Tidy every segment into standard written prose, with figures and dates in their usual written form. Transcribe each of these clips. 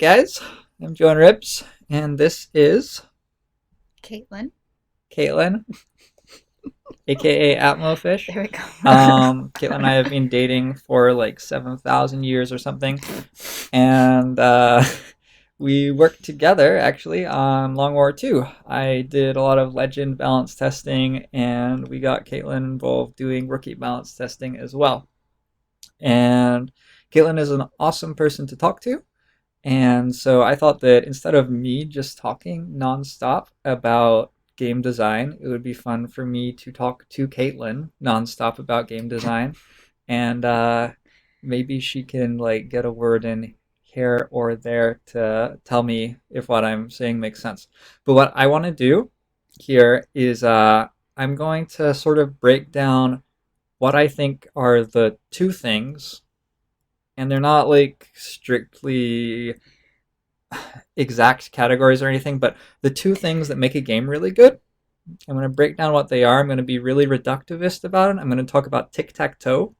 guys, I'm Joe and Ribs, and this is Caitlin. Caitlin, aka Atmofish. There we go. Caitlin and I have been dating for like 7,000 years or something, and we worked together actually on Long War 2. I did a lot of legend balance testing, and we got Caitlin involved doing rookie balance testing as well. And Caitlin is an awesome person to talk to. And so I thought that instead of me just talking nonstop about game design, it would be fun for me to talk to Caitlin nonstop about game design. And maybe she can like get a word in here or there to tell me if what I'm saying makes sense. But what I want to do here is I'm going to sort of break down what I think are the two things, and they're not like strictly exact categories or anything, but the two things that make a game really good. I'm going to break down what they are. I'm going to be really reductivist about it. I'm going to talk about tic-tac-toe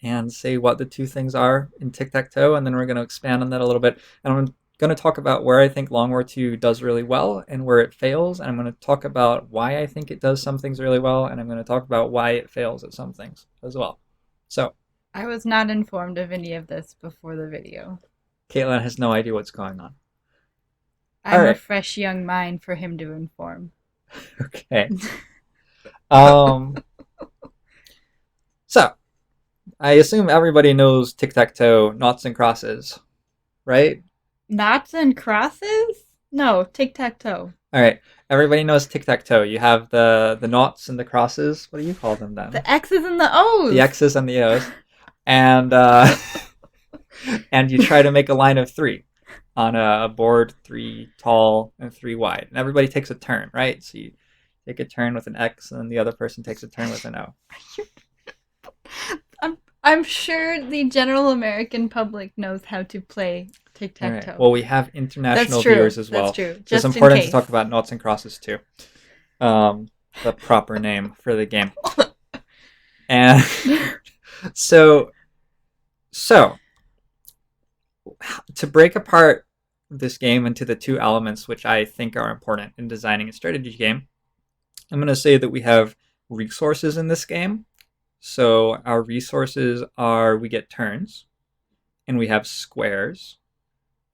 and say what the two things are in tic-tac-toe, and then we're going to expand on that a little bit. And I'm going to talk about where I think Long War 2 does really well and where it fails, and I'm going to talk about why I think it does some things really well, and I'm going to talk about why it fails at some things as well. So, I was not informed of any of this before the video. Caitlin has no idea what's going on. I'm All a right. fresh young mind for him to inform. Okay. Um, so, I assume everybody knows tic-tac-toe, noughts and crosses, right? Knots and crosses? No, tic-tac-toe. All right. Everybody knows tic-tac-toe. You have the noughts and the crosses. What do you call them then? The X's and the O's. The X's and the O's. And and you try to make a line of three on a board, three tall and three wide. And everybody takes a turn, right? So you take a turn with an X, and the other person takes a turn with an O. I'm sure the general American public knows how to play tic-tac-toe. Right. Well, we have international That's true. viewers as well. That's true. So Just it's important in to case. talk about noughts and crosses too. The proper name for the game. And so to break apart this game into the two elements which I think are important in designing a strategy game, I'm going to say that we have resources in this game. So our resources are, we get turns, and we have squares,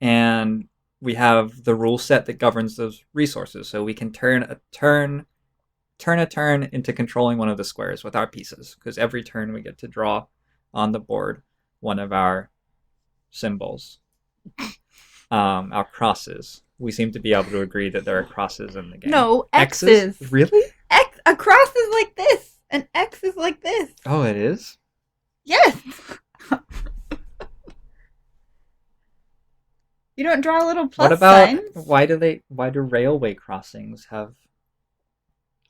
and we have the rule set that governs those resources. So we can turn a turn into controlling one of the squares with our pieces, because every turn we get to draw on the board one of our symbols, our crosses. We seem to be able to agree that there are crosses in the game. No, X's. Really? A cross is like this. An X is like this. Oh, it is? Yes. You don't draw little plus What about signs? why do railway crossings have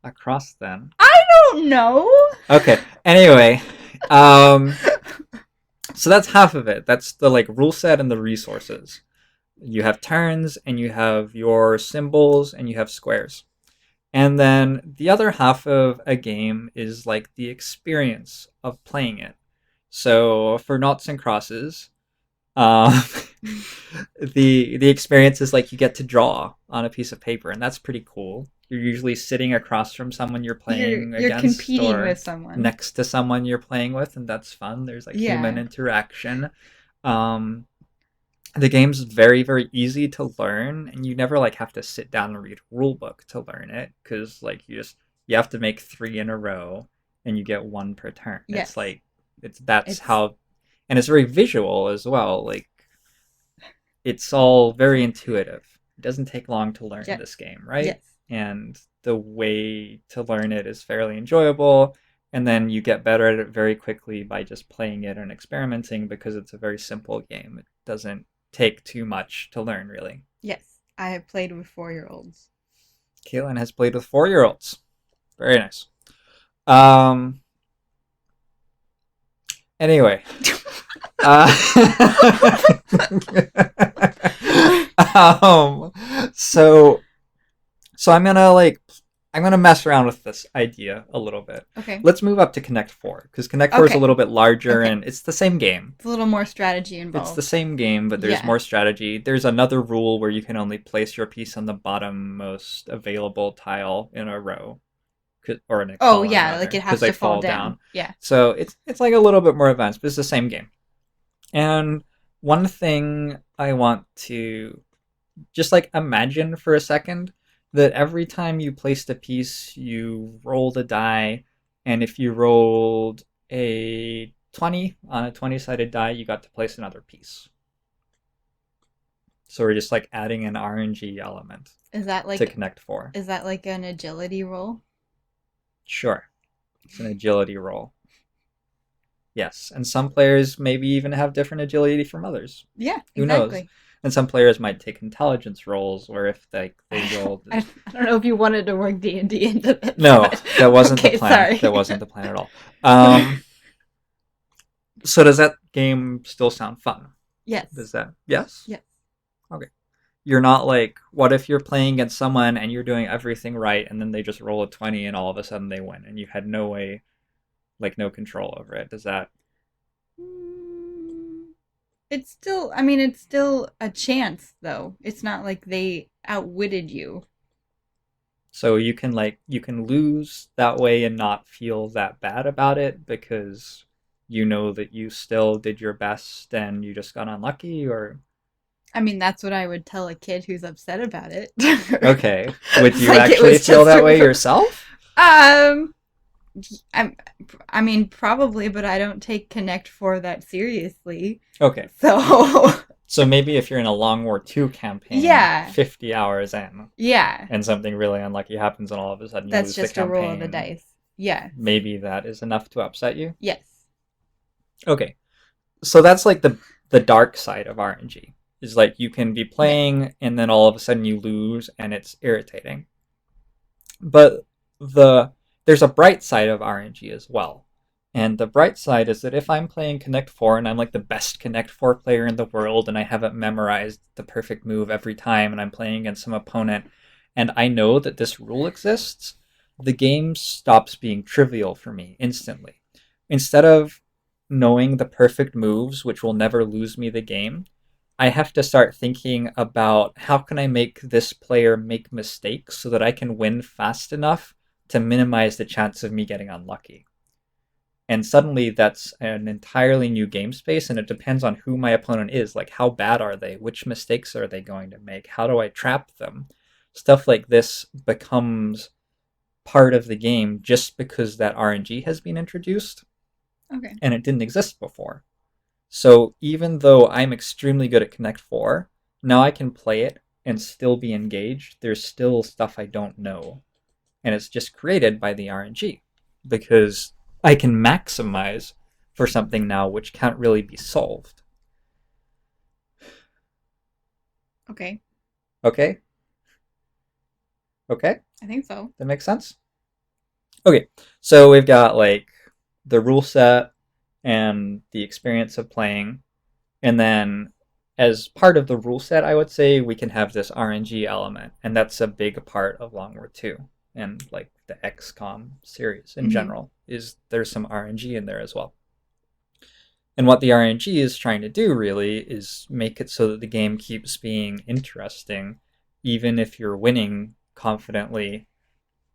a cross then? I don't know. Okay. Anyway, so that's half of it. That's the like rule set and the resources. You have turns, and you have your symbols, and you have squares. And then the other half of a game is like the experience of playing it. So for noughts and crosses, the experience is like you get to draw on a piece of paper, and that's pretty cool. You're usually sitting across from someone you're playing You're against, competing or with someone. next to someone you're playing with, and that's fun. There's like human interaction. The game's very, very easy to learn, and you never like have to sit down and read a rule book to learn it, because like you have to make 3 in a row, and you get 1 per turn. Yes. It's like that's how, and it's very visual as well. Like it's all very intuitive. It doesn't take long to learn this game, right? Yes. And the way to learn it is fairly enjoyable, and then you get better at it very quickly by just playing it and experimenting, because it's a very simple game. It doesn't take too much to learn, really. Yes, I have played with 4-year-olds. Caitlin has played with 4-year-olds. Very nice. Anyway. So I'm gonna like, I'm gonna mess around with this idea a little bit. Okay. Let's move up to Connect Four because Connect Four is a Okay. little bit larger Okay. and it's the same game. It's a little more strategy It's the involved. same game, but there's Yeah. more strategy. There's another rule where you can only place your piece on the bottom most available tile in a row, or in a Oh column yeah, like rather, it because has they to fall fall down. down. Yeah. So it's like a little bit more advanced, but it's the same game. And one thing I want to just like imagine for a second that every time you placed a piece, you rolled a die, and if you rolled a 20 on a 20-sided die, you got to place another piece. So we're just like adding an RNG element Is that to like Connect Four. is that like an agility roll? Sure, it's an agility roll. Yes, and some players maybe even have different agility from others. Yeah, Who knows? exactly. And some players might take intelligence rolls, or if they roll. I don't know if you wanted to work D&D into this, No, but that wasn't the okay, plan. sorry. That wasn't the plan at all. So does that game still sound fun? Yes. Does that? Yes. Yes. Okay. You're not like, what if you're playing against someone and you're doing everything right, and then they just roll a 20 and all of a sudden they win, and you had no way, like no control over it? Does that? Mm, It's still, I mean, it's still a chance, though. It's not like they outwitted you. So you can lose that way and not feel that bad about it because you know that you still did your best and you just got unlucky, or I mean, that's what I would tell a kid who's upset about it. okay. Would It's you like it actually was feel just that way a. yourself? Um, I'm, I mean, probably, but I don't take Connect Four that seriously. Okay. So, So maybe if you're in a Long War II campaign, yeah, 50 hours in, yeah, and something really unlucky happens and all of a sudden you that's lose the just a roll of the campaign, dice. Yeah, maybe that is enough to upset you? yes, Okay. So that's like the dark side of RNG. Is like you can be yeah. playing and then all of a sudden you lose and it's irritating. But the there's a bright side of RNG as well. And the bright side is that if I'm playing Connect 4 and I'm like the best Connect 4 player in the world and I haven't memorized the perfect move every time and I'm playing against some opponent and I know that this rule exists, the game stops being trivial for me instantly. Instead of knowing the perfect moves, which will never lose me the game, I have to start thinking about how can I make this player make mistakes so that I can win fast enough to minimize the chance of me getting unlucky. And suddenly that's an entirely new game space, and it depends on who my opponent is. Like, how bad are they? Which mistakes are they going to make? How do I trap them? Stuff like this becomes part of the game just because that RNG has been introduced Okay. and it didn't exist before. So even though I'm extremely good at Connect 4, now I can play it and still be engaged. There's still stuff I don't know. And it's just created by the RNG because I can maximize for something now which can't really be solved. Okay. Okay? Okay? I think so. That makes sense? Okay. So we've got like the rule set and the experience of playing. And then as part of the rule set, I would say we can have this RNG element, and that's a big part of Long War 2 and like the XCOM series in Mm-hmm. general. Is there's some RNG in there as well. And what the RNG is trying to do really is make it so that the game keeps being interesting, even if you're winning confidently.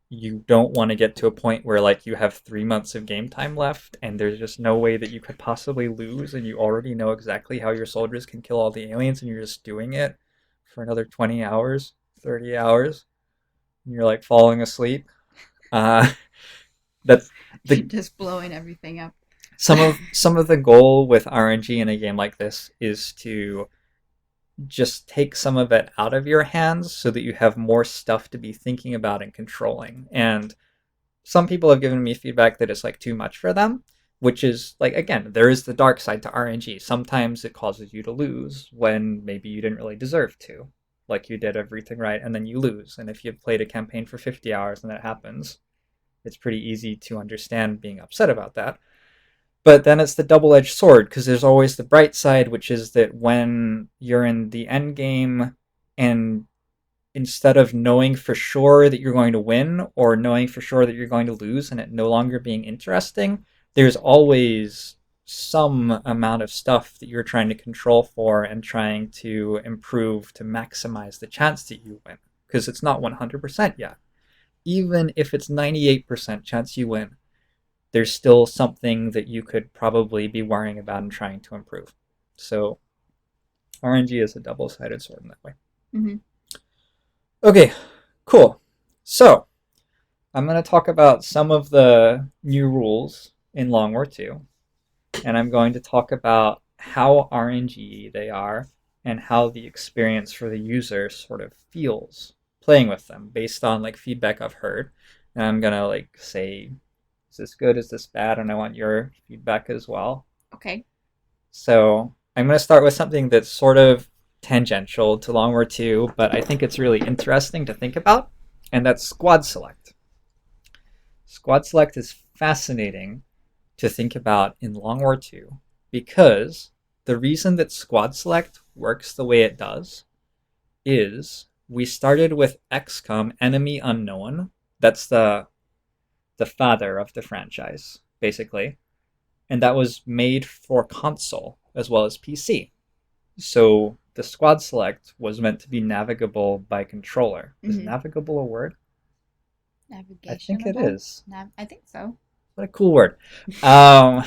You don't want to get to a point where like you have 3 months of game time left and there's just no way that you could possibly lose and you already know exactly how your soldiers can kill all the aliens and you're just doing it for another 20 hours, 30 hours, and you're like falling asleep. uh that's the Just blowing everything up. some of the goal with RNG in a game like this is to just take some of it out of your hands so that you have more stuff to be thinking about and controlling. And some people have given me feedback that it's like too much for them, which is like, again, there is the dark side to RNG. Sometimes it causes you to lose when maybe you didn't really deserve to, like you did everything right and then you lose. And if you've played a campaign for 50 hours and that happens, it's pretty easy to understand being upset about that. But then it's the double-edged sword because there's always the bright side, which is that when you're in the end game and instead of knowing for sure that you're going to win or knowing for sure that you're going to lose and it no longer being interesting, there's always some amount of stuff that you're trying to control for and trying to improve to maximize the chance that you win. Because it's not 100% yet. Even if it's 98% chance you win, there's still something that you could probably be worrying about and trying to improve. So RNG is a double-sided sword in that way. Mm-hmm. Okay, cool. So I'm going to talk about some of the new rules in Long War 2, and I'm going to talk about how RNG they are and how the experience for the user sort of feels playing with them based on like feedback I've heard. And I'm going to like say, is this good? Is this bad? And I want your feedback as well. Okay. So I'm going to start with something that's sort of tangential to Long War 2, but I think it's really interesting to think about, and that's squad select. Squad select is fascinating to think about in Long War 2 because the reason that squad select works the way it does is we started with XCOM Enemy Unknown. That's the father of the franchise, basically. And that was made for console as well as PC. So the squad select was meant to be navigable by controller. Is Mm-hmm. navigable a word? I think it Navigationable? is. I think so. What a cool word. Um,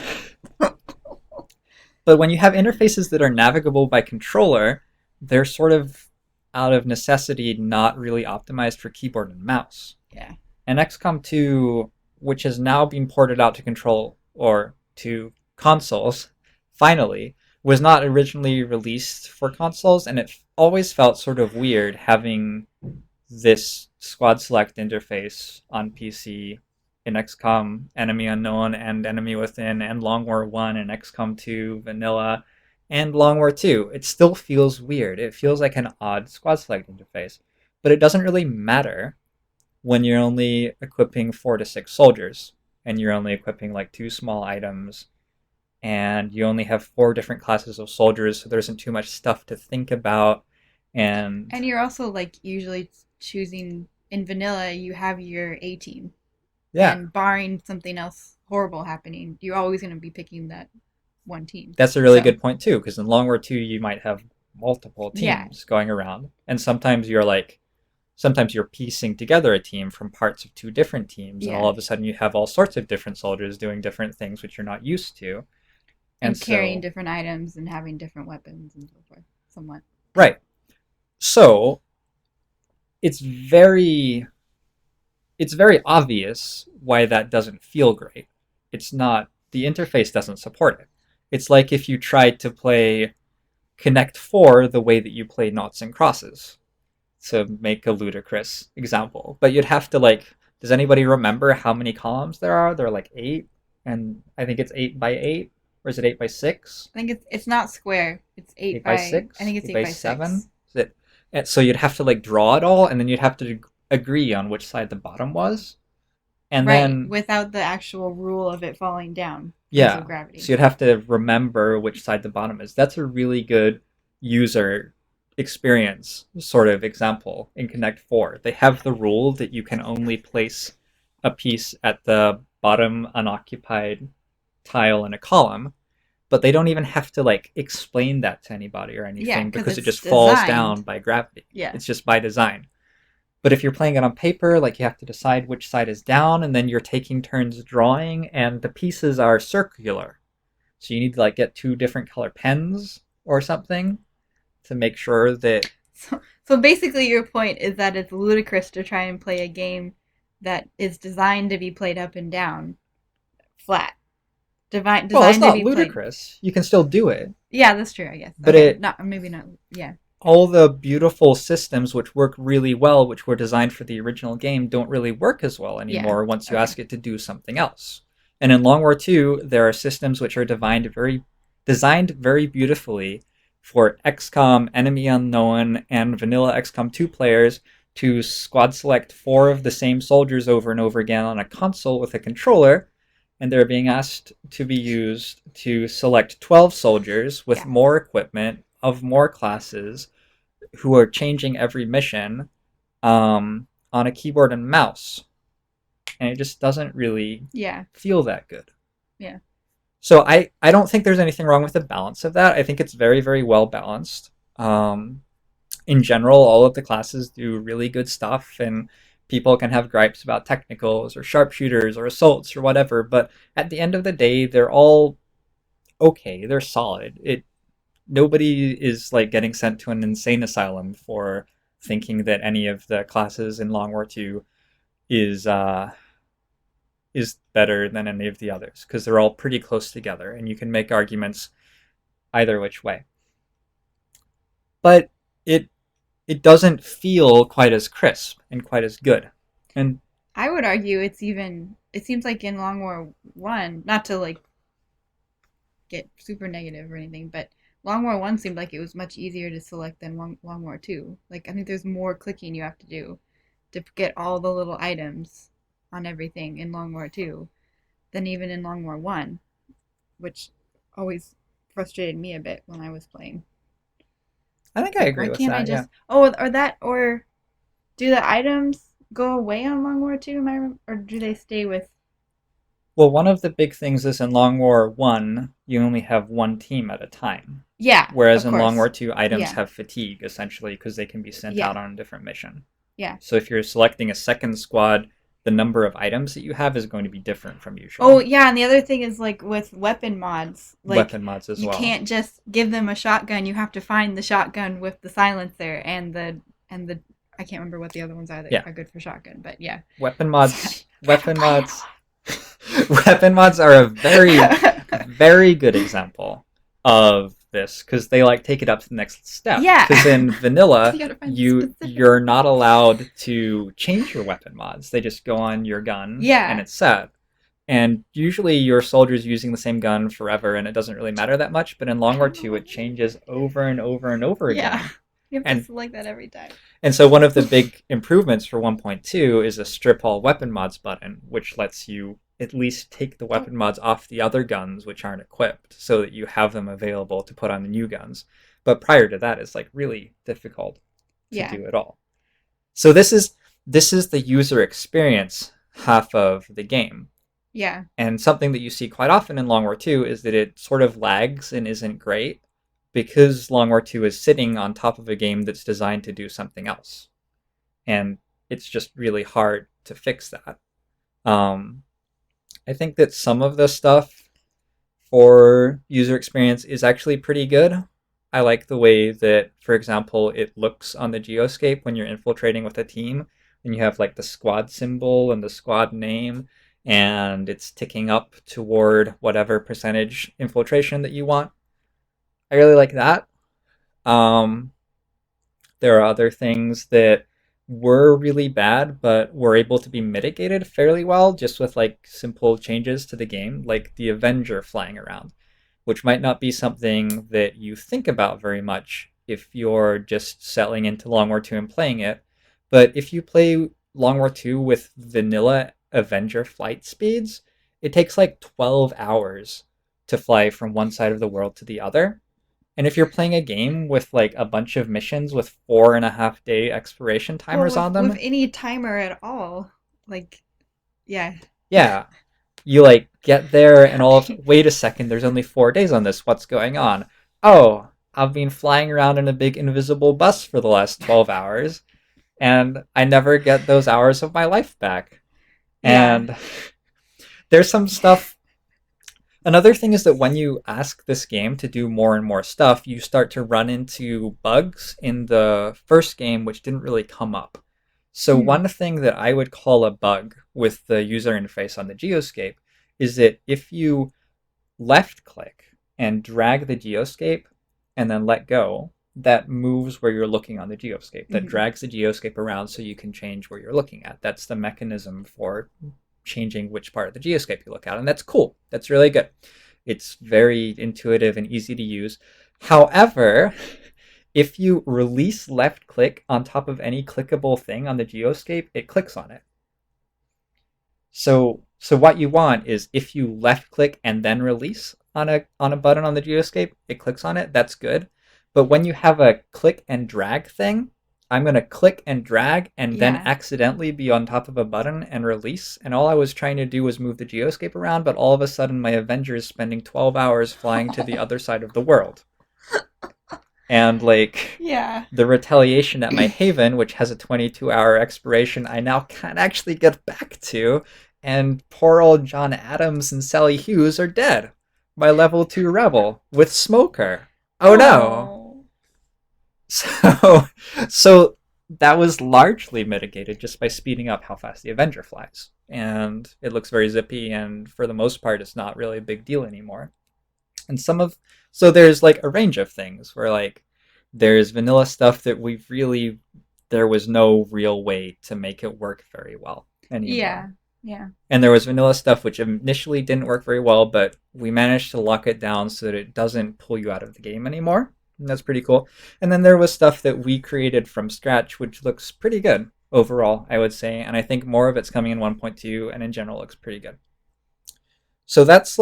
but when you have interfaces that are navigable by controller, they're sort of out of necessity not really optimized for keyboard and mouse. Yeah. And XCOM 2, which has now been ported out to control or to consoles, finally, was not originally released for consoles, and it always felt sort of weird having this squad select interface on PC in XCOM Enemy Unknown and Enemy Within and Long War 1 and XCOM 2 Vanilla and Long War 2. It still feels weird. It feels like an odd squad select interface. But it doesn't really matter when you're only equipping 4 to 6 soldiers and you're only equipping like 2 small items and you only have 4 different classes of soldiers, so there isn't too much stuff to think about. And you're also like usually choosing in vanilla, you have your A team. yeah, And barring something else horrible happening, you're always going to be picking that one team. that's a really good point too, because in Long War 2 you might have multiple Yeah. teams going around, and sometimes you're piecing together a team from parts of 2 different teams, and Yeah. all of a sudden you have all sorts of different soldiers doing different things which you're not used to. And carrying different items and having different weapons and so forth, somewhat. Right. So it's very obvious why that doesn't feel great. It's not, the interface doesn't support it. It's like if you tried to play Connect 4 the way that you play Noughts and Crosses, to make a ludicrous example. But you'd have to like, does anybody remember how many columns there are? There are like 8, and I think it's 8 by 8, or is it 8 by 6? I think it's not square. It's 8 by 6? I think it's 8 8 by by 7? 6. Is it? And so you'd have to like draw it all, and then you'd have to agree on which side the bottom was. And Right, then without the actual rule of it falling down because yeah, of gravity. so you'd have to remember which side the bottom is. That's a really good user experience sort of example in Connect 4. They have the rule that you can only place a piece at the bottom unoccupied tile in a column, but they don't even have to like explain that to anybody or anything because it just falls down by gravity. Yeah. It's just by design. But if you're playing it on paper, like you have to decide which side is down, and then you're taking turns drawing, and the pieces are circular. So you need to like get 2 different color pens or something to make sure that. So basically, your point is that it's ludicrous to try and play a game that is designed to be played up and down, flat. Designed Well, it's to not be ludicrous. Played. You can still do it. Yeah, that's true. I guess. But okay, not maybe not. Yeah. All the beautiful systems which work really well, which were designed for the original game, don't really work as well anymore once you ask it to do something else. And in Long War 2, there are systems which are designed very beautifully for XCOM, Enemy Unknown, and vanilla XCOM 2 players to squad select 4 of the same soldiers over and over again on a console with a controller, and they're being asked to be used to select 12 soldiers with more equipment of more classes who are changing every mission on a keyboard and mouse, and it just doesn't really Yeah. feel that good. Yeah. So I don't think there's anything wrong with the balance of that. I think it's very, very well balanced. In general, all of the classes do really good stuff, and people can have gripes about technicals or sharpshooters or assaults or whatever, but at the end of the day, they're all okay. They're solid. It Nobody is like getting sent to an insane asylum for thinking that any of the classes in Long War II is is better than any of the others because they're all pretty close together, and you can make arguments either which way. But it it doesn't feel quite as crisp and quite as good. And I would argue it's even. It seems like in Long War One, not to like get super negative or anything, but Long War One seemed like it was much easier to select than Long War Two. Like I think there's more clicking you have to do to get all the little items on everything in Long War Two than even in Long War One, which always frustrated me a bit when I was playing. I think It's I like why agree with can't I that. Yeah. just or do the items go away on Long War Two? Or do they stay with? Well, one of the big things is in Long War One, you only have one team at a time, Yeah, whereas of in Long course. War Two, items Yeah, have fatigue essentially because they can be sent yeah, out on a different mission. yeah. So if you're selecting a second squad, the number of items that you have is going to be different from Oh usual. yeah, and the other thing is like with weapon mods, like Weapon mods as you well. can't just give them a shotgun. You have to find the shotgun with the silencer and the I can't remember what the other ones are that Yeah, are good for shotgun, but yeah. weapon So, mods. I haven't Weapon played mods. Weapon mods are a very, it a lot. very good example of this because they like take it up to the next step. Yeah, Because in because vanilla, you gotta find the you specific. you're not allowed to change your weapon mods. They just go on your gun and Yeah, it's set. And usually your soldier's using the same gun forever and it doesn't really matter that much. But in I Long War don't know II, what it it is. changes over and over and over Yeah, again. you have to And select that every time. so one of the big improvements for 1.2 is a strip all weapon mods button, which lets you at least take the Oh, weapon mods off the other guns which aren't equipped so that you have them available to put on the new guns. But prior to that, it's like really difficult to yeah, do it all. So this is the user experience half of the game. yeah. And something that you see quite often in Long War II is that it sort of lags and isn't great because Long War II is sitting on top of a game that's designed to do something else. And it's just really hard to fix that. Um, I think that some of the stuff for user experience is actually pretty good. I like the way that, for example, it looks on the geoscape when you're infiltrating with a team, and you have like the squad symbol and the squad name, and it's ticking up toward whatever percentage infiltration that you want. I really like that. Um, there are other things that were really bad, but were able to be mitigated fairly well just with like simple changes to the game, like the Avenger flying around, which might not be something that you think about very much if you're just settling into Long War II and playing it. But if you play Long War II with vanilla Avenger flight speeds, it takes like 12 hours to fly from one side of the world to the other. And if you're playing a game with like a bunch of missions with 4.5 day expiration Well, timers on with them, any timer at all, like yeah. yeah, you like get there and all of wait a second, there's only 4 days on this. What's going on? Oh, I've been flying around in a big invisible bus for the last 12 hours and I never get those hours of my life back. Yeah. And there's some stuff. Another thing is that when you ask this game to do more and more stuff, you start to run into bugs in the first game which didn't really come up. So, Hmm. one thing that I would call a bug with the user interface on the geoscape is that if you left click and drag the geoscape and then let go, that moves where you're looking on the geoscape. That Hmm. drags the geoscape around so you can change where you're looking at. That's the mechanism for changing which part of the geoscape you look at. And that's cool. That's really good. It's very intuitive and easy to use. However, if you release left click on top of any clickable thing on the geoscape, it clicks on it. So what you want is if you left click and then release on a button on the geoscape, it clicks on it. That's good. But when you have a click and drag thing, I'm going to click and drag and then Yeah. accidentally be on top of a button and release. And all I was trying to do was move the geoscape around, but all of a sudden my Avenger is spending 12 hours flying to the other side of the world. And like Yeah. the retaliation at my Haven, which has a 22-hour expiration, I now can't actually get back to. And poor old John Adams and Sally Hughes are dead. My level 2 rebel with Smoker. Oh no. Oh. So, so that was largely mitigated just by speeding up how fast the Avenger flies. And it looks very zippy, and for the most part, it's not really a big deal anymore. And so there's like a range of things where like there's vanilla stuff that there was no real way to make it work very well Yeah. anymore. Yeah. And there was vanilla stuff which initially didn't work very well, but we managed to lock it down so that it doesn't pull you out of the game anymore. And that's pretty cool. And then there was stuff that we created from scratch, which looks pretty good overall, I would say. And I think more of it's coming in 1.2, and in general looks pretty good. So that's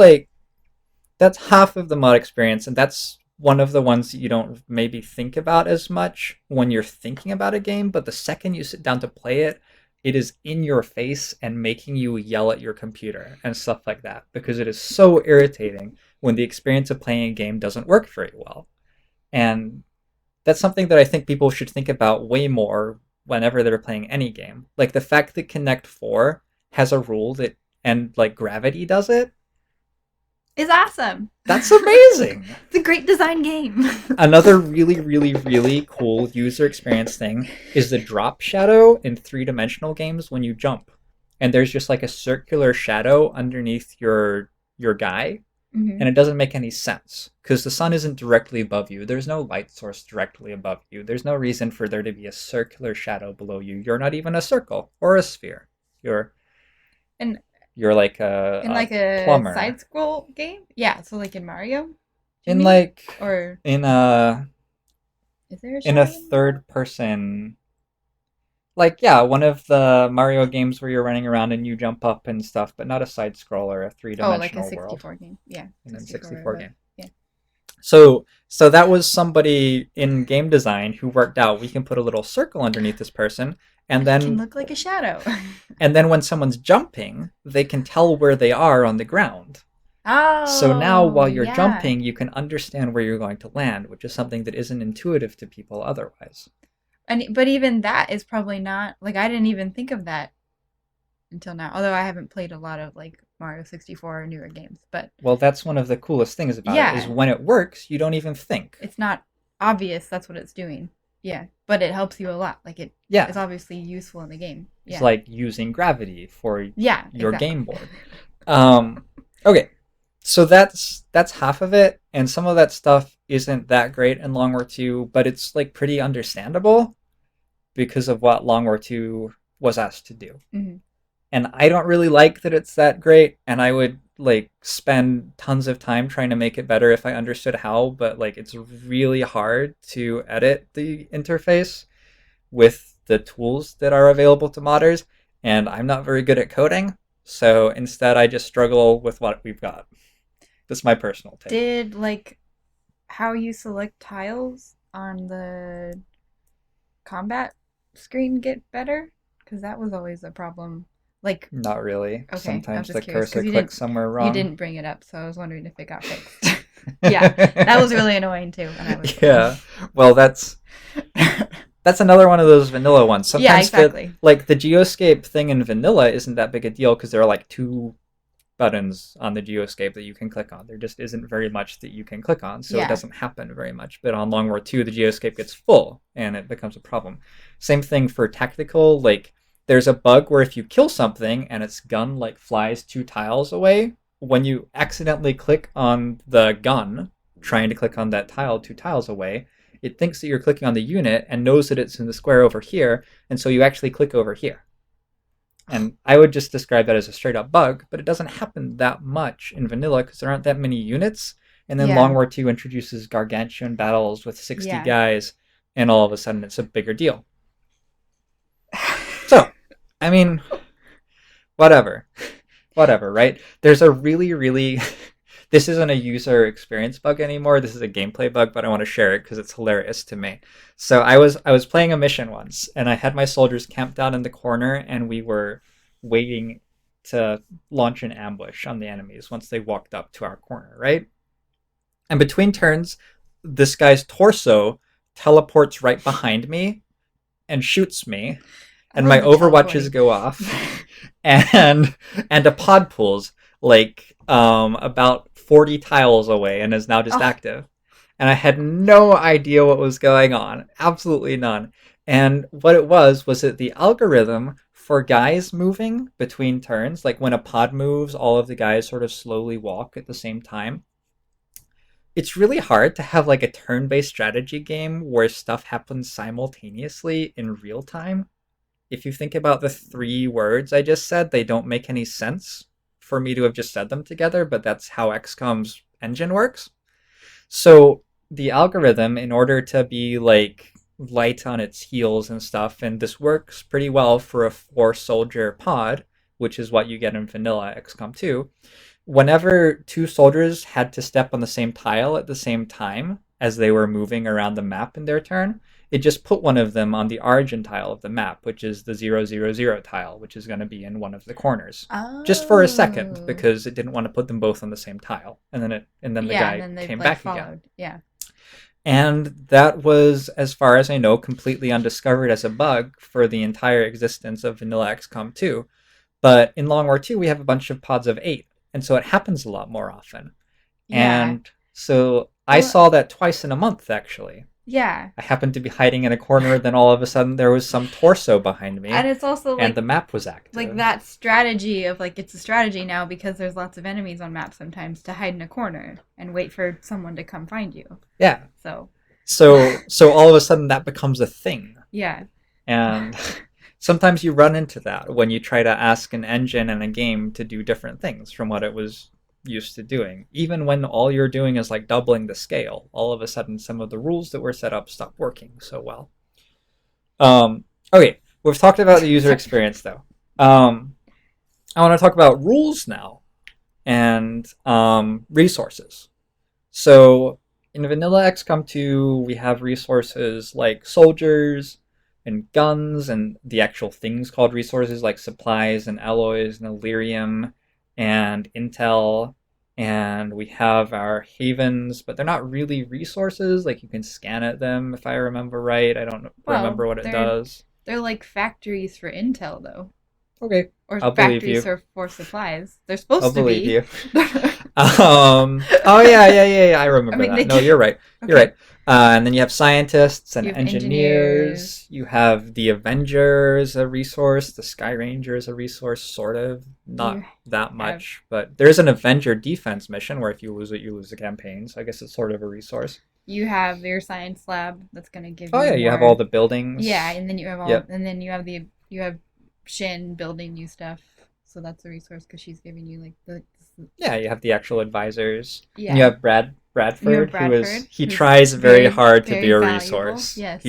half of the mod experience, and that's one of the ones that you don't maybe think about as much when you're thinking about a game, but the second you sit down to play it, it is in your face and making you yell at your computer and stuff like that, because it is so irritating when the experience of playing a game doesn't work very well. And that's something that I think people should think about way more whenever they're playing any game. Like the fact that Connect 4 has a rule that, and like Gravity does it, It's awesome. that's amazing. It's a great design game. Another really, really, really cool user experience thing is the drop shadow in 3-dimensional games when you jump. And there's just like a circular shadow underneath your guy, Mm-hmm. and it doesn't make any sense because the sun isn't directly above you. There's no light source directly above you. There's no reason for there to be a circular shadow below you. You're not even a circle or a sphere. You're And you're like in like a a plumber. side scroll game? Yeah, so like in Mario? In like Or in a is there a in a shadow in Mario? third person, like, yeah, one of the Mario games where you're running around and you jump up and stuff, but not a side scroller, a Oh, like a three-dimensional world 64 game. Yeah, in a 64 or 64 above. game. Yeah. So that was somebody in game design who worked out we can put a little circle underneath this person, and It can then look like a shadow. when someone's jumping, they can tell where they are on the ground. So now Oh, while you're yeah. jumping, you can understand where you're going to land, which is something that isn't intuitive to people otherwise. And but even that is probably not like I didn't even think of that until now. Although I haven't played a lot of like Mario 64 or newer games, but Well, that's one of the coolest things about it is yeah, when it works, you don't even think. it's not obvious that's what it's doing. Yeah, but it helps you a lot. Like it Yeah, is obviously useful in the game. it's Yeah. like using gravity for Yeah, your exactly. game board. Um, okay, so that's half of it, and some of that stuff isn't that great in Long War 2, but it's like pretty understandable because of what Long War 2 was asked to do. Hmm. And I don't really like that it's that great, and I would like spend tons of time trying to make it better if I understood how, but like it's really hard to edit the interface with the tools that are available to modders, and I'm not very good at coding, so instead I just struggle with what we've got. That's my personal take. Did like how you select tiles on the combat screen get better? Because that was always a problem. Like, Not really. okay, I was Sometimes just the curious cursor because clicks somewhere you wrong. didn't bring it up, so I was wondering if it got fixed. Yeah, that was really annoying too when I was playing. Yeah. Well, that's another one of those vanilla ones. Yeah, Sometimes exactly. the geoscape thing in vanilla isn't that big a deal because there are like two buttons on the geoscape that you can click on. There just isn't very much that you can click on, so it Yeah, doesn't happen very much. But on Long War 2, the geoscape gets full and it becomes a problem. Same thing for tactical, like there's a bug where if you kill something and its gun like flies 2 tiles away, when you accidentally click on the gun, trying to click on that tile 2 tiles away, it thinks that you're clicking on the unit and knows that it's in the square over here, and so you actually click over here. And I would just describe that as a straight up bug, but it doesn't happen that much in vanilla because there aren't that many units. And then Long yeah, War 2 introduces gargantuan battles with 60 yeah. guys, and all of a sudden it's a bigger deal. So, I mean, whatever. Whatever, right? There's a really, really this isn't a user experience bug anymore. This is a gameplay bug, but I want to share it because it's hilarious to me. So I was playing a mission once, and I had my soldiers camped down in the corner, and we were waiting to launch an ambush on the enemies once they walked up to our corner, right? And between turns, this guy's torso teleports right behind me and shoots me, I and love my the overwatches teleporting. go off, and a pod pulls like about 40 tiles away and is now just Oh, active. And I had no idea what was going on, absolutely none. And what it was that the algorithm for guys moving between turns, like when a pod moves, all of the guys sort of slowly walk at the same time. It's really hard to have like a turn-based strategy game where stuff happens simultaneously in real time. If you think about the three words I just said, they don't make any sense for me to have just said them together, but that's how XCOM's engine works. So the algorithm, in order to be like light on its heels and stuff, and this works pretty well for a four soldier pod, which is what you get in vanilla XCOM 2. Whenever two soldiers had to step on the same tile at the same time as they were moving around the map in their turn, it just put one of them on the origin tile of the map, which is the 000 tile, which is going to be in one of the corners. Just for a second, oh, because it didn't want to put them both on the same tile. And then the yeah, and guy then they came like back again. followed. Yeah, And that was, as far as I know, completely undiscovered as a bug for the entire existence of vanilla XCOM 2. But in Long War 2, we have a bunch of pods of 8, and so it happens a lot more often. yeah. And so I Well, saw that twice in a month, actually. yeah, I happened to be hiding in a corner, then all of a sudden there was some torso behind and me, it's also and the map was like active. that strategy of like it's a strategy now because there's lots of enemies on maps sometimes to hide in a corner and wait for someone to come find you. Yeah. So, So all of a sudden that becomes a thing. yeah, And sometimes you run into that when you try to ask an engine in a game to do different things from what it was used to doing. Even when all you're doing is like doubling the scale, all of a sudden some of the rules that were set up stop working so well. Okay, we've talked about the user sorry. experience though. Um, I want to talk about rules now and resources. So in vanilla XCOM 2, we have resources like soldiers and guns and the actual things called resources like supplies and alloys and Illyrium and intel. And we have our havens, but they're not really resources. Like you can scan at them if I remember right. I don't Well, remember what it they're does. they're like factories for intel though, Okay, or I'll believe factories you. for supplies. They're I'll supposed to believe be. you. Oh yeah. I I remember mean, they that. No, can. you're right. You're Okay, right. And then you have scientists and you have engineers. engineers. You have the Avengers, a resource. The Sky Ranger is a resource, sort of. Not You that have much, but there is an Avenger defense mission where if you lose it, you lose the campaign. So I guess it's sort of a resource. you have your science lab that's gonna give Oh you yeah, you have all more. the Yeah, buildings. and then you have all, Yep. and then you have Shin building you stuff. So that's a resource because she's giving you like the Yeah, you have the actual advisors. And you yeah. have You have Bradford, Bradford, he who's tries very very hard to be very a valuable. resource. Yes,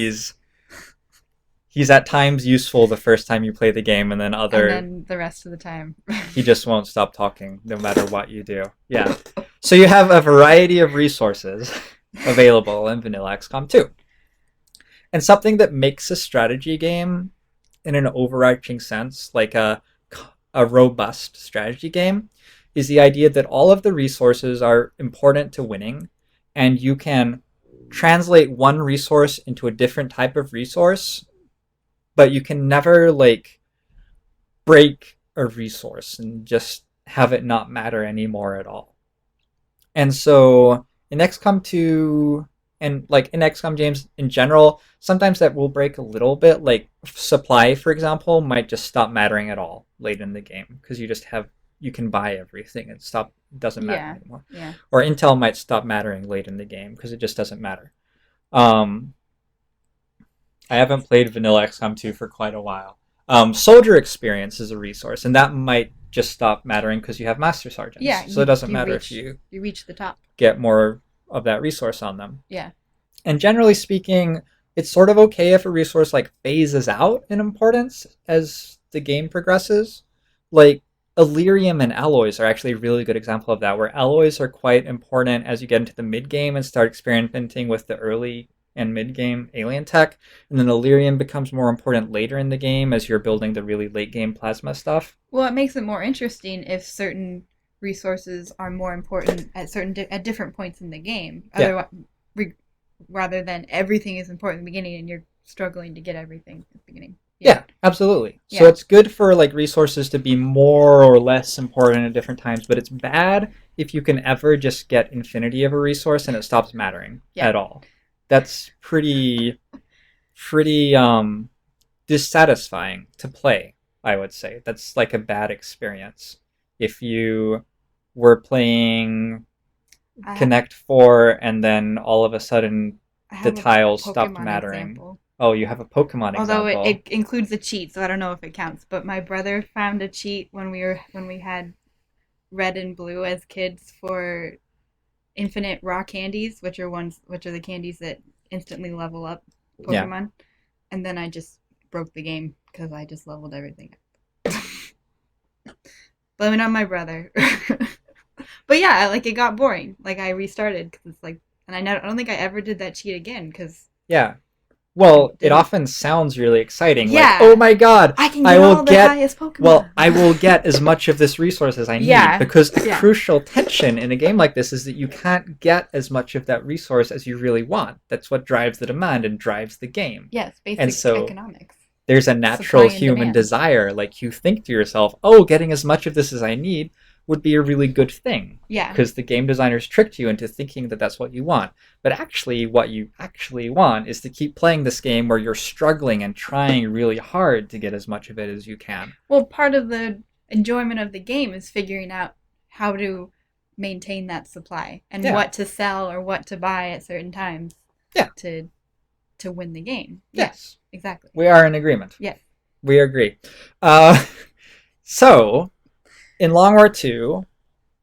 He's at times useful the first time you play the game, and then and other then the rest of the time. he just won't stop talking no matter what you do. Yeah. So you have a variety of resources available in Vanilla XCOM 2. And something that makes a strategy game in an overarching sense, like a robust strategy game, is the idea that all of the resources are important to winning, and you can translate one resource into a different type of resource, but you can never like break a resource and just have it not matter anymore at all. And so in XCOM 2 and like in XCOM games in general, sometimes that will break a little bit. Like supply, for example, might just stop mattering at all late in the game because you can buy everything and stop doesn't matter Yeah, anymore. yeah. Or intel might stop mattering late in the game because it just doesn't matter. Um, I haven't played Vanilla XCOM 2 for quite a while. Soldier experience is a resource, and that might just stop mattering because you have master sergeants. Yeah, So it doesn't matter if you you reach the top. get more of that resource on them. Yeah. And generally speaking, it's sort of okay if a resource like phases out in importance as the game progresses. Like Illyrium and alloys are actually a really good example of that, where alloys are quite important as you get into the mid game and start experimenting with the early and mid game alien tech, and then Illyrium becomes more important later in the game as you're building the really late game plasma stuff. Well, it makes it more interesting if certain resources are more important at at different points in the game. Yeah, Otherwise, re- rather than everything is important in the beginning and you're struggling to get everything at the beginning. Yeah. yeah, absolutely. So Yeah. it's good for like resources to be more or less important at different times, but it's bad if you can ever just get infinity of a resource and it stops mattering Yeah. at all. That's pretty dissatisfying to play, I would say. That's like a bad experience. If you were playing I Connect 4 and then all of a sudden I the have a tiles stopped Pokemon mattering. example. Oh, you have a Pokemon Although example. it includes a cheat, so I don't know if it counts. But my brother found a cheat when we had red and blue as kids for infinite raw candies, which are the candies that instantly level up Yeah. Pokemon. And then I just broke the game because I just leveled everything up. Blame it on my brother. But yeah, like it got boring. Like I restarted because it's like, and I don't think I ever did that cheat again because Yeah. I Well, it didn't. often sounds really exciting. Like, oh Yeah, my god, I can I get will all the get highest well, Pokemon. I will get as much of this resource as I need Yeah, because a yeah, crucial tension in a game like this is that you can't get as much of that resource as you really want. That's what drives the demand and drives the game. yes. And Basic so economics, there's a supply natural and human demand. desire. Like you think to yourself, oh, getting as much of this as I need would be a really good thing Yeah. because the game designers tricked you into thinking that that's what you want. But actually, what you actually want is to keep playing this game where you're struggling and trying really hard to get as much of it as you can. Well, part of the enjoyment of the game is figuring out how to maintain that supply and Yeah. what to sell or what to buy at certain times Yeah. to win the game. Yeah, Yes. exactly. We are in agreement. Yes. We agree. Uh, so, in Long War 2,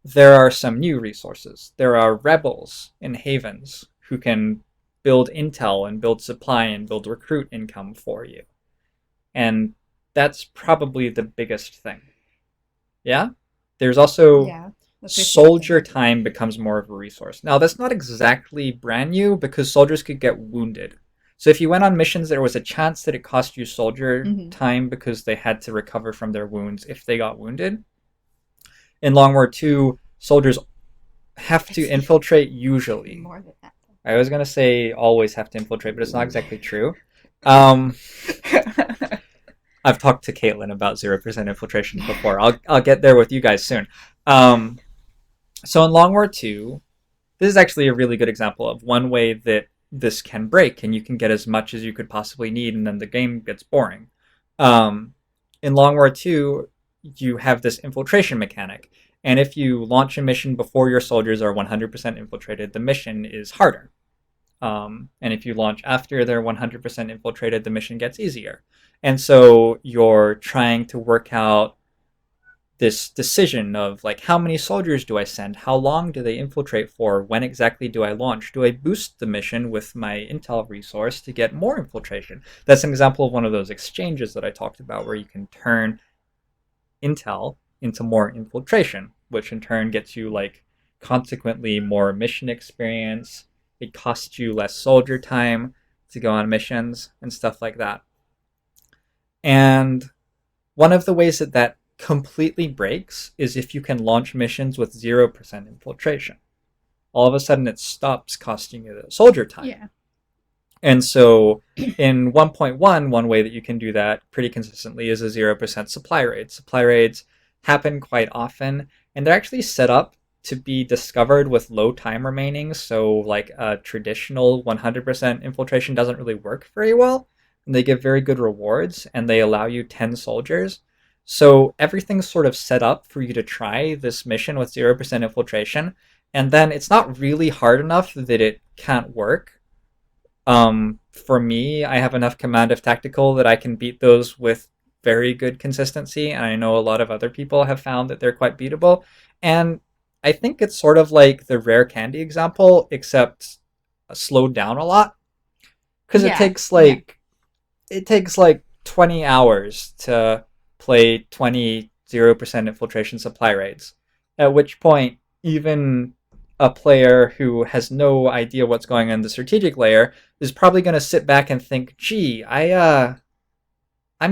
there are some new resources. There are rebels in havens who can build intel and build supply and build recruit income for you. And that's probably the biggest thing. Yeah? There's also Yeah. soldier time becomes more of a resource. Now, that's not exactly brand new because soldiers could get wounded. So if you went on missions, there was a chance that it cost you soldier Mm-hmm. time because they had to recover from their wounds if they got wounded. In Long War 2, soldiers have to infiltrate usually. More than that. I was going to say always have to infiltrate, but it's not exactly true. Um, I've talked to Caitlin about 0% infiltration before. I'll get there with you guys soon. Um, so in Long War 2, this is actually a really good example of one way that this can break and you can get as much as you could possibly need and then the game gets boring. Um, in Long War 2, you have this infiltration mechanic. And if you launch a mission before your soldiers are 100% infiltrated, the mission is harder. And if you launch after they're 100% infiltrated, the mission gets easier. And so you're trying to work out this decision of like how many soldiers do I send, how long do they infiltrate for, when exactly do I launch, do I boost the mission with my intel resource to get more infiltration. That's an example of one of those exchanges that I talked about where you can turn intel into more infiltration, which in turn gets you like consequently more mission experience. It costs you less soldier time to go on missions and stuff like that. And one of the ways that that completely breaks is if you can launch missions with 0% infiltration. All of a sudden, it stops costing you the soldier time. Yeah. And so in 1.1, one way that you can do that pretty consistently is a 0% supply raid. Supply raids happen quite often, and they're actually set up to be discovered with low time remaining. So like a traditional 100% infiltration doesn't really work very well. And they give very good rewards, and they allow you 10 soldiers. So everything's sort of set up for you to try this mission with 0% infiltration. And then it's not really hard enough that it can't work. For me, I have enough command of tactical that I can beat those with very good consistency, and I know a lot of other people have found that they're quite beatable. And I think it's sort of like the rare candy example, except slowed down a lot because Yeah. it takes like 20 hours to play 20 0% infiltration supply rates. At which point, even a player who has no idea what's going on in the strategic layer is probably going to sit back and think, "Gee, I'm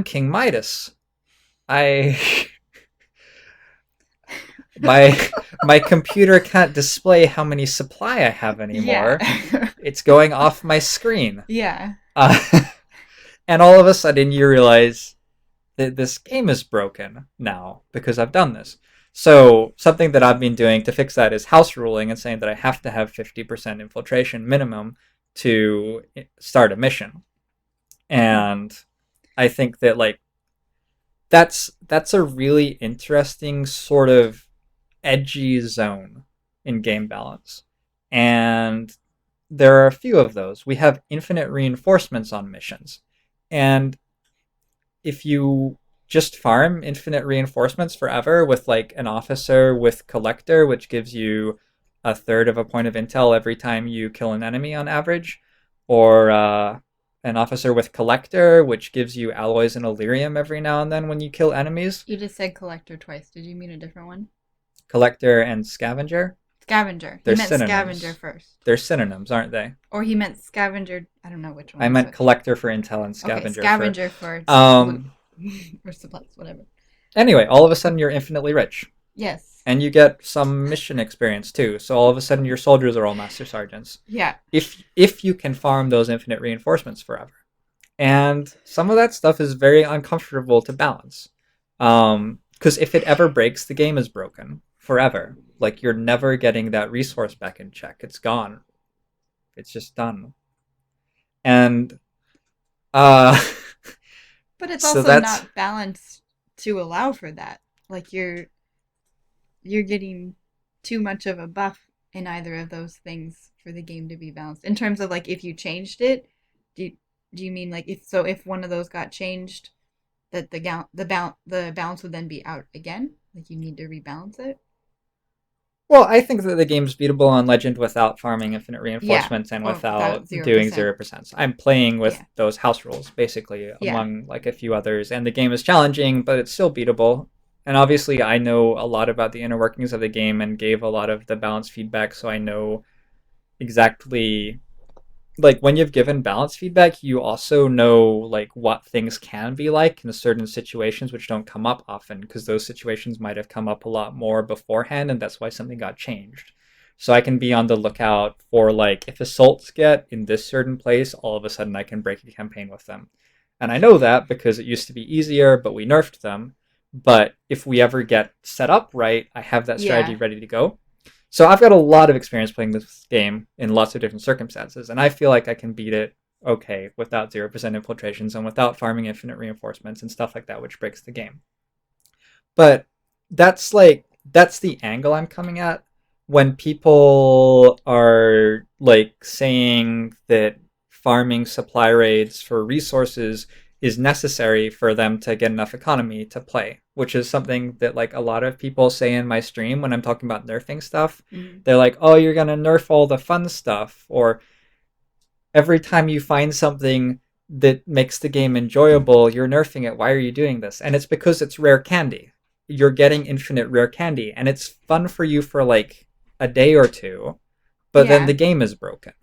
King Midas. I my my computer can't display how many supply I have Yeah. anymore. It's going off my screen." Yeah. Uh, and all of a sudden you realize that this game is broken now because I've done this. So something that I've been doing to fix that is house ruling and saying that I have to have 50% infiltration minimum to start a mission. And I think that like that's a really interesting sort of edgy zone in game balance. And there are a few of those. We have infinite reinforcements on missions. And if you just farm infinite reinforcements forever with like an officer with collector, which gives you a third of a point of intel every time you kill an enemy on average, or an officer with collector, which gives you alloys and Illyrium every now and then when you kill enemies. You just said collector twice. Did you mean a different one? Collector and scavenger. Scavenger. He They're meant scavenger synonyms. first. They're synonyms, aren't they? Or he meant scavenger. I don't know which one. I meant collector for intel and Okay, scavenger scavenger for for loot or supplies, whatever. Anyway, all of a sudden you're infinitely rich. Yes. And you get some mission experience too. So all of a sudden your soldiers are all master sergeants. Yeah. If you can farm those infinite reinforcements forever. And some of that stuff is very uncomfortable to balance. Because if it ever breaks, the game is broken forever. Like you're never getting that resource back in check. It's gone. It's just done. And but it's so also that's not balanced to allow for that. Like you're getting too much of a buff in either of those things for the game to be balanced. In terms of like if you changed it, do you mean like if one of those got changed, that the balance would then be out again? Like you need to rebalance it? well, I think that the game's beatable on Legend without farming infinite Yeah. reinforcements and Or without without doing 0%. 0%. I'm playing with Yeah. those house rules, basically, Yeah. among like a few others, and the game is challenging, but it's still beatable. And obviously, I know a lot about the inner workings of the game and gave a lot of the balance feedback, so I know exactly like when you've given balance feedback, you also know like what things can be like in certain situations which don't come up often because those situations might have come up a lot more beforehand and that's why something got changed. So I can be on the lookout for like if assaults get in this certain place, all of a sudden I can break a campaign with them. And I know that because it used to be easier, but we nerfed them. But if we ever get set up right, I have that strategy Yeah. ready to go. So I've got a lot of experience playing this game in lots of different circumstances, and I feel like I can beat it okay without 0% infiltrations and without farming infinite reinforcements and stuff like that, which breaks the game. But that's the angle I'm coming at when people are like saying that farming supply raids for resources is necessary for them to get enough economy to play, which is something that like a lot of people say in my stream when I'm talking about nerfing stuff. Mm-hmm. They're like, "Oh, you're going to nerf all the fun stuff," or every time you find something that makes the game enjoyable, you're nerfing it. Why are you doing this? And it's because it's rare candy. You're getting infinite rare candy, and it's fun for you for like a day or two, but then Yeah. the game is broken.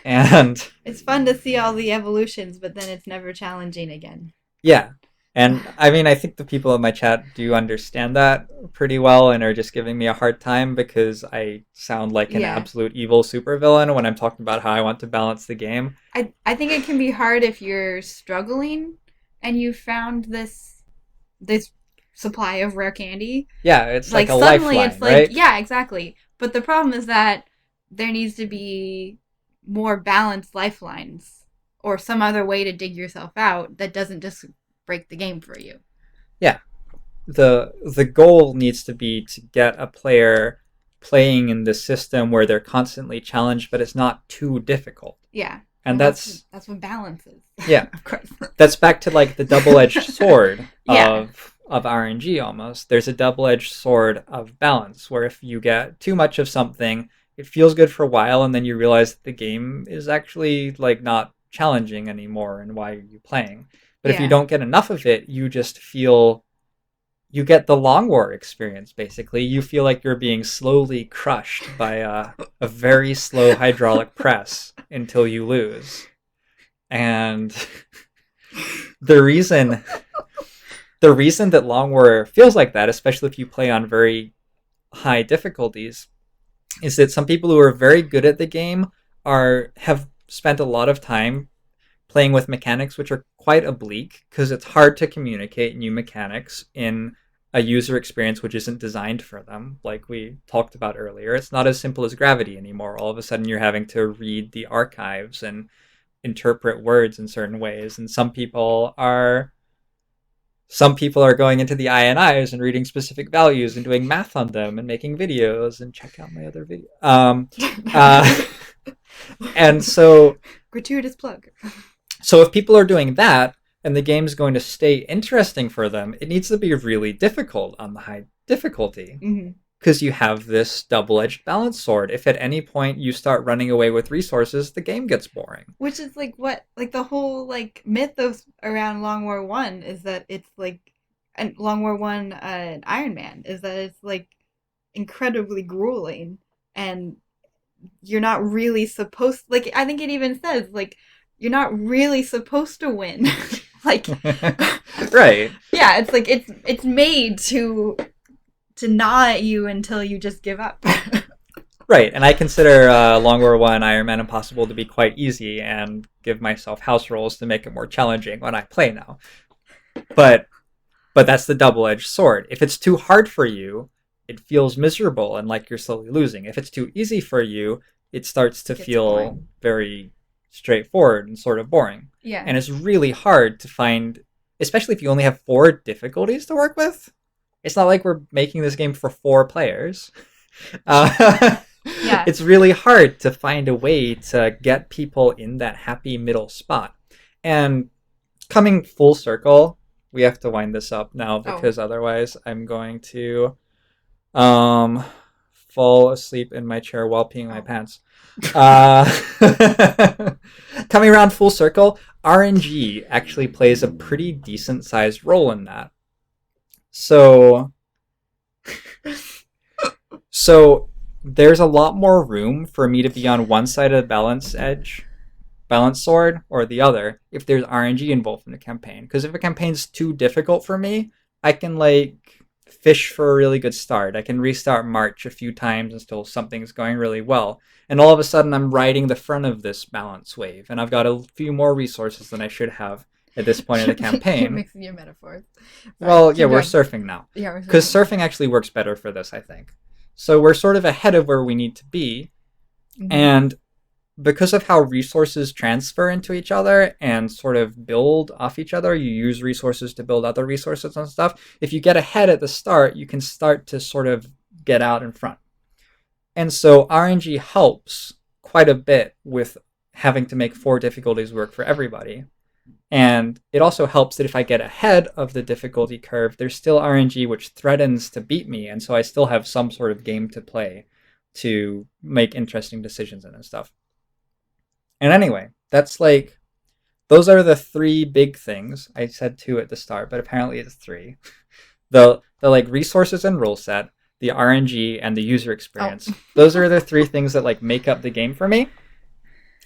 And It's fun to see all the evolutions, but then it's never challenging again. yeah. And I mean, I think the people in my chat do understand that pretty well and are just giving me a hard time because I sound like an Yeah. absolute evil supervillain when I'm talking about how I want to balance the game. I think it can be hard if you're struggling and you found this supply of rare candy. Yeah, it's like Like a suddenly lifeline, it's like right? yeah, exactly. But the problem is that there needs to be more balanced lifelines or some other way to dig yourself out that doesn't just break the game for you. Yeah. The goal needs to be to get a player playing in this system where they're constantly challenged, but it's not too difficult. Yeah. And Well, that's what balance is. yeah. Of course. That's back to like the double-edged sword Yeah. of RNG almost. There's a double-edged sword of balance where if you get too much of something, it feels good for a while and then you realize that the game is actually like not challenging anymore and why are you playing? But if you Yeah. don't get enough of it, you get the Long War experience, basically. You feel like you're being slowly crushed by a very slow hydraulic press until you lose. And the reason the reason that Long War feels like that, especially if you play on very high difficulties, is that some people who are very good at the game have spent a lot of time playing with mechanics which are quite oblique because it's hard to communicate new mechanics in a user experience which isn't designed for them. Like we talked about earlier, it's not as simple as gravity anymore. All of a sudden you're having to read the archives and interpret words in certain ways, and some people are going into the INIs and reading specific values and doing math on them and making videos, and check out my other video. Uh, and so gratuitous plug. So if people are doing that and the game's going to stay interesting for them, it needs to be really difficult on the high difficulty. Because you have this double-edged balance sword. If at any point you start running away with resources, the game gets boring. Which is the whole myth of around Long War 1 is that it's and Long War 1 Iron Man is that it's incredibly grueling, and you're not really supposed, I think it even says you're not really supposed to win. Right. Yeah, it's made to gnaw at you until you just give up. Right, and I consider Long War 1 Iron Man Impossible to be quite easy and give myself house rules to make it more challenging when I play now. But that's the double-edged sword. If it's too hard for you, it feels miserable and like you're slowly losing. If it's too easy for you, it starts to feel boring. Very straightforward and sort of boring. Yeah. And it's really hard to find, especially if you only have 4 difficulties to work with. It's not like we're making this game for 4 players. Yeah. It's really hard to find a way to get people in that happy middle spot. And coming full circle, we have to wind this up now because otherwise I'm going to fall asleep in my chair while peeing my pants. Coming around full circle, RNG actually plays a pretty decent sized role in that. So there's a lot more room for me to be on one side of the balance sword, or the other if there's RNG involved in the campaign. Because if a campaign's too difficult for me, I can fish for a really good start. I can restart March a few times until something's going really well. And all of a sudden I'm riding the front of this balance wave, and I've got a few more resources than I should have at this point in the campaign. You're mixing your metaphors. Well, yeah, we're surfing now. Yeah, because surfing actually works better for this, I think. So we're sort of ahead of where we need to be. Mm-hmm. And because of how resources transfer into each other and sort of build off each other, you use resources to build other resources and stuff. If you get ahead at the start, you can start to sort of get out in front. And so RNG helps quite a bit with having to make 4 difficulties work for everybody. And it also helps that if I get ahead of the difficulty curve, there's still RNG which threatens to beat me, and so I still have some sort of game to play to make interesting decisions and stuff. And anyway, that's those are the 3 big things. I said 2 at the start, but apparently it's 3. The resources and rule set, the RNG, and the user experience. Those are the 3 things that make up the game for me.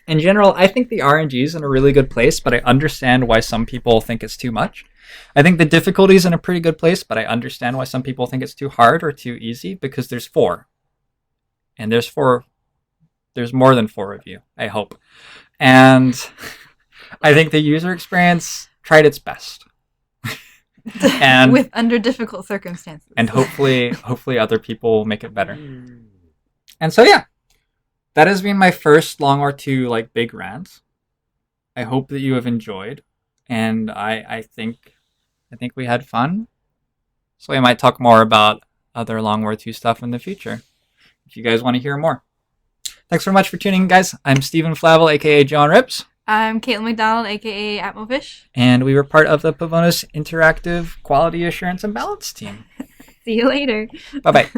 In general, I think the RNG is in a really good place, but I understand why some people think it's too much. I think the difficulty is in a pretty good place, but I understand why some people think it's too hard or too easy, because there's 4. And there's more than 4 of you, I hope. And I think the user experience tried its best. And with under difficult circumstances. And hopefully other people will make it better. And so yeah. That has been my first Long War 2 big rant. I hope that you have enjoyed, and I think we had fun. So we might talk more about other Long War 2 stuff in the future, if you guys want to hear more. Thanks so much for tuning in, guys. I'm Stephen Flavel, aka John Rips. I'm Caitlin McDonald, aka Atmofish. And we were part of the Pavonis Interactive Quality Assurance and Balance team. See you later. Bye-bye.